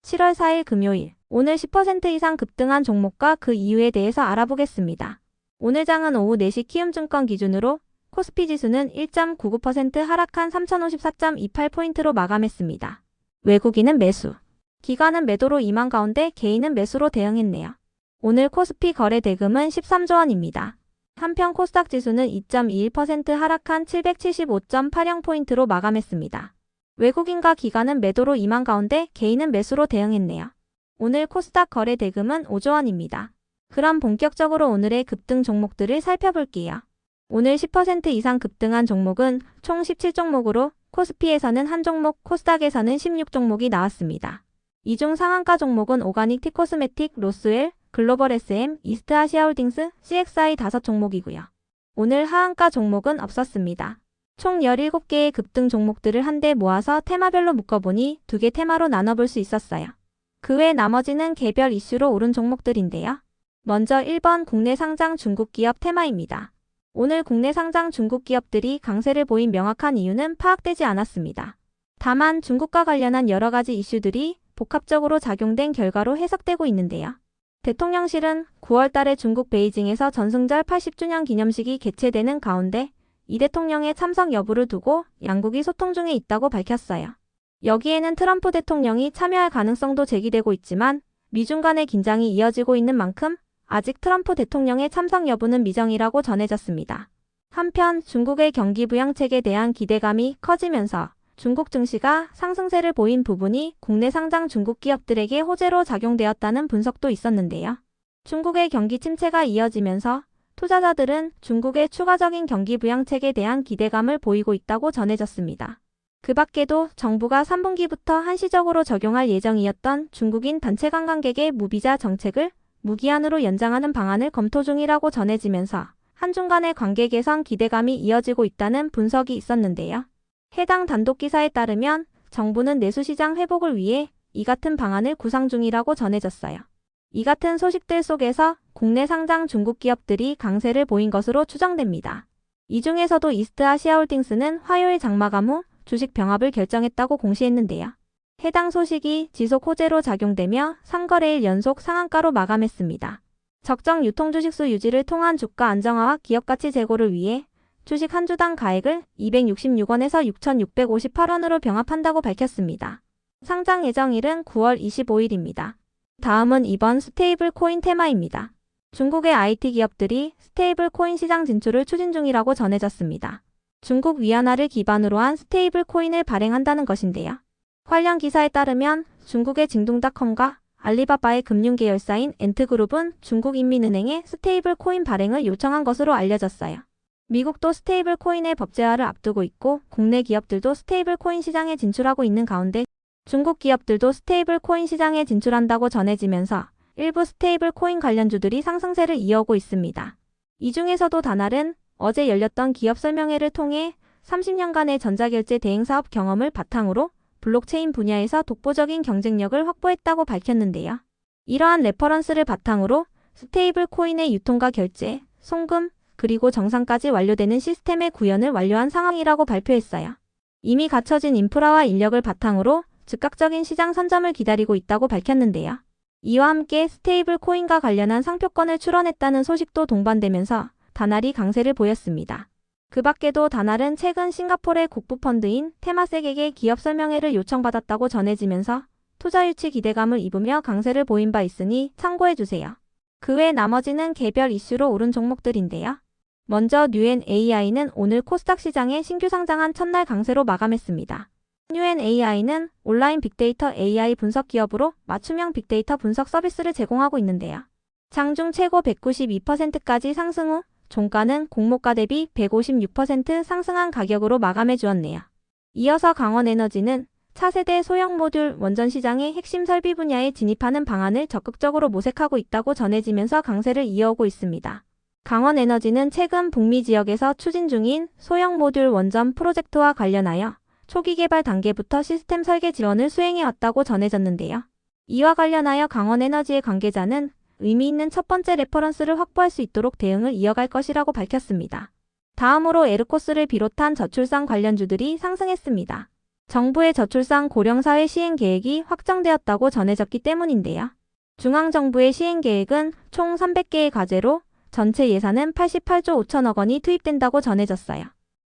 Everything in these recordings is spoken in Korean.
7월 4일 금요일, 오늘 10% 이상 급등한 종목과 그 이유에 대해서 알아보겠습니다. 오늘 장은 오후 4시 키움증권 기준으로 코스피 지수는 1.99% 하락한 3054.28포인트로 마감했습니다. 외국인은 매수, 기관은 매도로 임한 가운데 개인은 매수로 대응했네요. 오늘 코스피 거래 대금은 13조 원입니다. 한편 코스닥 지수는 2.21% 하락한 775.80포인트로 마감했습니다. 외국인과 기관은 매도로 임한 가운데 개인은 매수로 대응했네요. 오늘 코스닥 거래 대금은 5조 원입니다. 그럼 본격적으로 오늘의 급등 종목들을 살펴볼게요. 오늘 10% 이상 급등한 종목은 총 17종목으로 코스피에서는 1종목, 코스닥에서는 16종목이 나왔습니다. 이 중 상한가 종목은 오가닉 티코스메틱, 로스웰, 글로벌 SM, 이스트아시아홀딩스, CXI 5종목이고요. 오늘 하한가 종목은 없었습니다. 총 17개의 급등 종목들을 한데 모아서 테마별로 묶어보니 2개 테마로 나눠볼 수 있었어요. 그 외 나머지는 개별 이슈로 오른 종목들인데요. 먼저 1번 국내 상장 중국 기업 테마입니다. 오늘 국내 상장 중국 기업들이 강세를 보인 명확한 이유는 파악되지 않았습니다. 다만 중국과 관련한 여러 가지 이슈들이 복합적으로 작용된 결과로 해석되고 있는데요. 대통령실은 9월 달에 중국 베이징에서 전승절 80주년 기념식이 개최되는 가운데 이 대통령의 참석 여부를 두고 양국이 소통 중에 있다고 밝혔어요. 여기에는 트럼프 대통령이 참여할 가능성도 제기되고 있지만 미중 간의 긴장이 이어지고 있는 만큼 아직 트럼프 대통령의 참석 여부는 미정이라고 전해졌습니다. 한편 중국의 경기 부양책에 대한 기대감이 커지면서 중국 증시가 상승세를 보인 부분이 국내 상장 중국 기업들에게 호재로 작용되었다는 분석도 있었는데요. 중국의 경기 침체가 이어지면서 투자자들은 중국의 추가적인 경기 부양책에 대한 기대감을 보이고 있다고 전해졌습니다. 그 밖에도 정부가 3분기부터 한시적으로 적용할 예정이었던 중국인 단체 관광객의 무비자 정책을 무기한으로 연장하는 방안을 검토 중이라고 전해지면서 한중 간의 관계 개선 기대감이 이어지고 있다는 분석이 있었는데요. 해당 단독 기사에 따르면 정부는 내수시장 회복을 위해 이 같은 방안을 구상 중이라고 전해졌어요. 이 같은 소식들 속에서 국내 상장 중국 기업들이 강세를 보인 것으로 추정됩니다. 이 중에서도 이스트아시아홀딩스는 화요일 장마감 후 주식 병합을 결정했다고 공시했는데요. 해당 소식이 지속 호재로 작용되며 3거래일 연속 상한가로 마감했습니다. 적정 유통 주식수 유지를 통한 주가 안정화와 기업가치 제고를 위해 주식 한 주당 가액을 266원에서 6,658원으로 병합한다고 밝혔습니다. 상장 예정일은 9월 25일입니다. 다음은 이번 스테이블 코인 테마입니다. 중국의 IT 기업들이 스테이블 코인 시장 진출을 추진 중이라고 전해졌습니다. 중국 위안화를 기반으로 한 스테이블 코인을 발행한다는 것인데요. 관련 기사에 따르면 중국의 징동닷컴과 알리바바의 금융계열사인 엔트그룹은 중국인민은행에 스테이블 코인 발행을 요청한 것으로 알려졌어요. 미국도 스테이블 코인의 법제화를 앞두고 있고 국내 기업들도 스테이블 코인 시장에 진출하고 있는 가운데 중국 기업들도 스테이블 코인 시장에 진출한다고 전해지면서 일부 스테이블 코인 관련주들이 상승세를 이어오고 있습니다. 이 중에서도 다날은 어제 열렸던 기업 설명회를 통해 30년간의 전자결제 대행사업 경험을 바탕으로 블록체인 분야에서 독보적인 경쟁력을 확보했다고 밝혔는데요. 이러한 레퍼런스를 바탕으로 스테이블 코인의 유통과 결제, 송금, 그리고 정상까지 완료되는 시스템의 구현을 완료한 상황이라고 발표했어요. 이미 갖춰진 인프라와 인력을 바탕으로 즉각적인 시장 선점을 기다리고 있다고 밝혔는데요. 이와 함께 스테이블 코인과 관련한 상표권을 출원했다는 소식도 동반되면서 다날이 강세를 보였습니다. 그 밖에도 다날은 최근 싱가포르의 국부펀드인 테마섹에게 기업 설명회를 요청받았다고 전해지면서 투자 유치 기대감을 입으며 강세를 보인 바 있으니 참고해주세요. 그 외 나머지는 개별 이슈로 오른 종목들인데요. 먼저 뉴엔AI는 오늘 코스닥 시장에 신규 상장한 첫날 강세로 마감했습니다. 뉴엔AI는 온라인 빅데이터 AI 분석 기업으로 맞춤형 빅데이터 분석 서비스를 제공하고 있는데요. 장중 최고 192%까지 상승 후 종가는 공모가 대비 156% 상승한 가격으로 마감해 주었네요. 이어서 강원에너지는 차세대 소형 모듈 원전 시장의 핵심 설비 분야에 진입하는 방안을 적극적으로 모색하고 있다고 전해지면서 강세를 이어오고 있습니다. 강원에너지는 최근 북미 지역에서 추진 중인 소형 모듈 원전 프로젝트와 관련하여 초기 개발 단계부터 시스템 설계 지원을 수행해왔다고 전해졌는데요. 이와 관련하여 강원에너지의 관계자는 의미 있는 첫 번째 레퍼런스를 확보할 수 있도록 대응을 이어갈 것이라고 밝혔습니다. 다음으로 에르코스를 비롯한 저출산 관련주들이 상승했습니다. 정부의 저출산 고령사회 시행 계획이 확정되었다고 전해졌기 때문인데요. 중앙정부의 시행 계획은 총 300개의 과제로 전체 예산은 88조 5천억 원이 투입된다고 전해졌어요.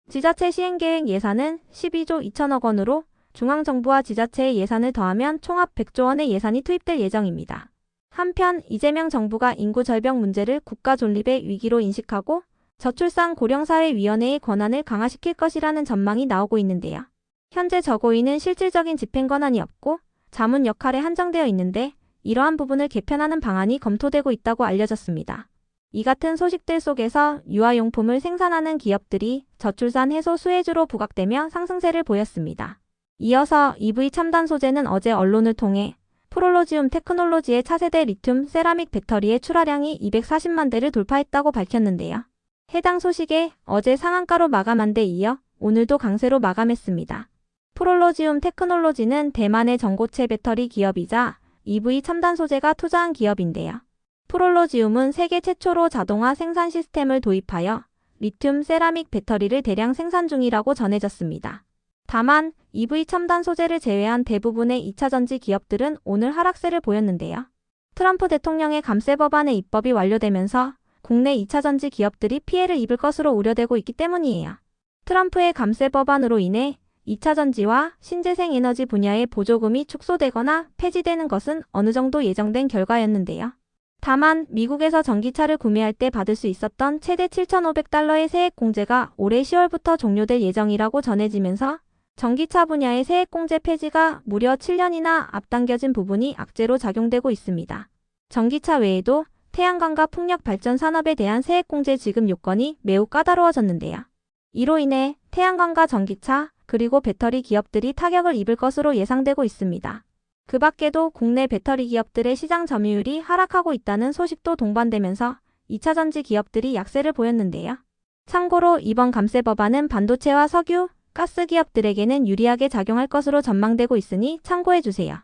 지자체 시행계획 예산은 12조 2천억 원으로 중앙정부와 지자체의 예산을 더하면 총합 100조 원의 예산이 투입될 예정입니다. 한편 이재명 정부가 인구 절벽 문제를 국가 존립의 위기로 인식하고 저출산 고령사회위원회의 권한을 강화시킬 것이라는 전망이 나오고 있는데요. 현재 저고위는 실질적인 집행 권한이 없고 자문 역할에 한정되어 있는데 이러한 부분을 개편하는 방안이 검토되고 있다고 알려졌습니다. 이 같은 소식들 속에서 유아용품을 생산하는 기업들이 저출산 해소 수혜주로 부각되며 상승세를 보였습니다. 이어서 EV 첨단 소재는 어제 언론을 통해 프롤로지움 테크놀로지의 차세대 리튬 세라믹 배터리의 출하량이 240만 대를 돌파했다고 밝혔는데요. 해당 소식에 어제 상한가로 마감한 데 이어 오늘도 강세로 마감했습니다. 프롤로지움 테크놀로지는 대만의 전고체 배터리 기업이자 EV 첨단 소재가 투자한 기업인데요. 프롤로지움은 세계 최초로 자동화 생산 시스템을 도입하여 리튬 세라믹 배터리를 대량 생산 중이라고 전해졌습니다. 다만 EV 첨단 소재를 제외한 대부분의 2차전지 기업들은 오늘 하락세를 보였는데요. 트럼프 대통령의 감세 법안의 입법이 완료되면서 국내 2차전지 기업들이 피해를 입을 것으로 우려되고 있기 때문이에요. 트럼프의 감세 법안으로 인해 2차전지와 신재생에너지 분야의 보조금이 축소되거나 폐지되는 것은 어느 정도 예정된 결과였는데요. 다만 미국에서 전기차를 구매할 때 받을 수 있었던 최대 7,500달러의 세액 공제가 올해 10월부터 종료될 예정이라고 전해지면서 전기차 분야의 세액 공제 폐지가 무려 7년이나 앞당겨진 부분이 악재로 작용되고 있습니다. 전기차 외에도 태양광과 풍력 발전 산업에 대한 세액 공제 지급 요건이 매우 까다로워졌는데요. 이로 인해 태양광과 전기차, 그리고 배터리 기업들이 타격을 입을 것으로 예상되고 있습니다. 그 밖에도 국내 배터리 기업들의 시장 점유율이 하락하고 있다는 소식도 동반되면서 2차전지 기업들이 약세를 보였는데요. 참고로 이번 감세 법안은 반도체와 석유, 가스 기업들에게는 유리하게 작용할 것으로 전망되고 있으니 참고해주세요.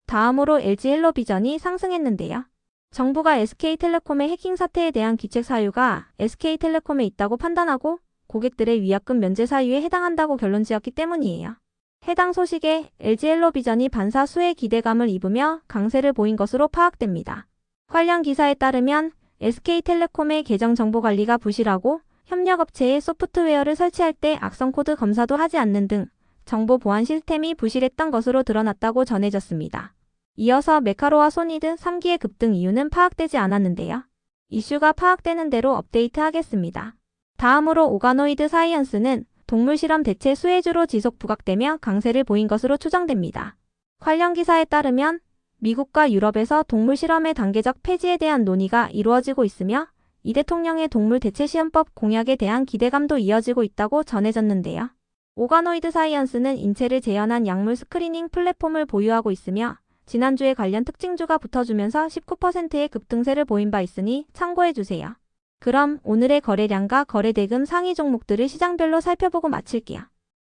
다음으로 LG헬로비전이 상승했는데요. 정부가 SK텔레콤의 해킹 사태에 대한 귀책 사유가 SK텔레콤에 있다고 판단하고 고객들의 위약금 면제 사유에 해당한다고 결론 지었기 때문이에요. 해당 소식에 LG헬로비전이 반사 수혜 기대감을 입으며 강세를 보인 것으로 파악됩니다. 관련 기사에 따르면 SK텔레콤의 계정 정보 관리가 부실하고 협력업체에 소프트웨어를 설치할 때 악성 코드 검사도 하지 않는 등 정보 보안 시스템이 부실했던 것으로 드러났다고 전해졌습니다. 이어서 메카로와 소니 등 3기의 급등 이유는 파악되지 않았는데요. 이슈가 파악되는 대로 업데이트하겠습니다. 다음으로 오가노이드 사이언스는 동물 실험 대체 수혜주로 지속 부각되며 강세를 보인 것으로 추정됩니다. 관련 기사에 따르면 미국과 유럽에서 동물 실험의 단계적 폐지에 대한 논의가 이루어지고 있으며 이 대통령의 동물 대체 시험법 공약에 대한 기대감도 이어지고 있다고 전해졌는데요. 오가노이드 사이언스는 인체를 재현한 약물 스크리닝 플랫폼을 보유하고 있으며 지난주에 관련 특징주가 붙어주면서 19%의 급등세를 보인 바 있으니 참고해주세요. 그럼 오늘의 거래량과 거래대금 상위 종목들을 시장별로 살펴보고 마칠게요.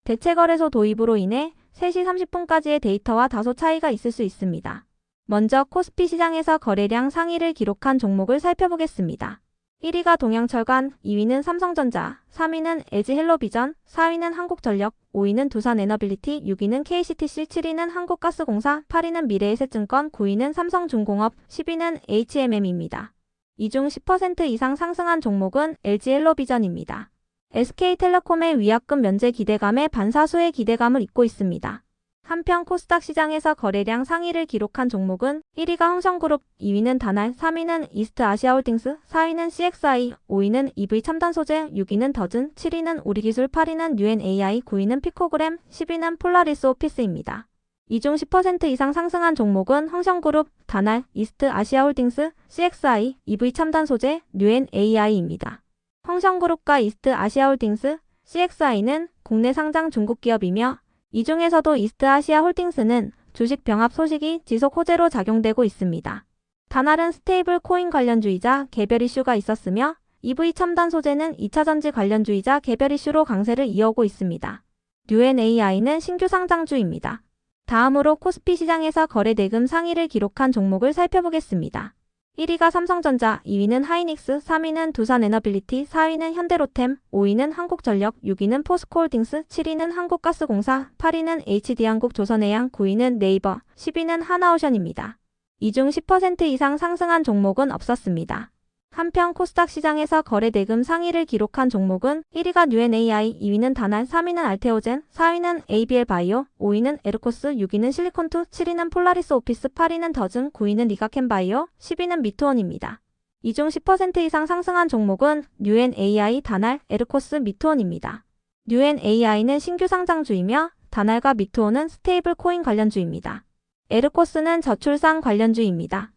대체거래소 도입으로 인해 3시 30분까지의 데이터와 다소 차이가 있을 수 있습니다. 먼저 코스피 시장에서 거래량 상위를 기록한 종목을 살펴보겠습니다. 1위가 동양철관, 2위는 삼성전자, 3위는 LG헬로비전, 4위는 한국전력, 5위는 두산에너빌리티, 6위는 KCTC, 7위는 한국가스공사, 8위는 미래에셋증권, 9위는 삼성중공업, 10위는 HMM입니다. 이 중 10% 이상 상승한 종목은 LG헬로비전입니다. SK텔레콤의 위약금 면제 기대감에 반사수의 기대감을 잇고 있습니다. 한편 코스닥 시장에서 거래량 상위를 기록한 종목은 1위가 흥성그룹, 2위는 다날, 3위는 이스트아시아홀딩스, 4위는 CXI, 5위는 EV 첨단소재, 6위는 더즌, 7위는 우리기술, 8위는 UNAI, 9위는 피코그램, 10위는 폴라리스 오피스입니다. 이 중 10% 이상 상승한 종목은 흥성그룹, 다날, 이스트아시아홀딩스, CXI, EV 첨단소재, UNAI입니다. 흥성그룹과 이스트아시아홀딩스, CXI는 국내 상장 중국기업이며 이 중에서도 이스트아시아홀딩스는 주식 병합 소식이 지속 호재로 작용되고 있습니다. 다날은 스테이블 코인 관련주이자 개별 이슈가 있었으며 EV 첨단 소재는 2차전지 관련주이자 개별 이슈로 강세를 이어오고 있습니다. UNAI는 신규 상장주입니다. 다음으로 코스피 시장에서 거래대금 상위를 기록한 종목을 살펴보겠습니다. 1위가 삼성전자, 2위는 하이닉스, 3위는 두산에너빌리티, 4위는 현대로템, 5위는 한국전력, 6위는 포스코홀딩스, 7위는 한국가스공사, 8위는 HD한국 조선해양, 9위는 네이버, 10위는 하나오션입니다. 이 중 10% 이상 상승한 종목은 없었습니다. 한편 코스닥 시장에서 거래대금 상위를 기록한 종목은 1위가 뉴엔AI, 2위는 다날, 3위는 알테오젠, 4위는 ABL바이오, 5위는 에르코스, 6위는 실리콘투, 7위는 폴라리스 오피스, 8위는 더즌, 9위는 리가켄바이오, 10위는 미투온입니다. 이 중 10% 이상 상승한 종목은 뉴엔AI, 다날, 에르코스, 미투온입니다. 뉴엔AI는 신규 상장주이며 다날과 미투온은 스테이블 코인 관련주입니다. 에르코스는 저출산 관련주입니다.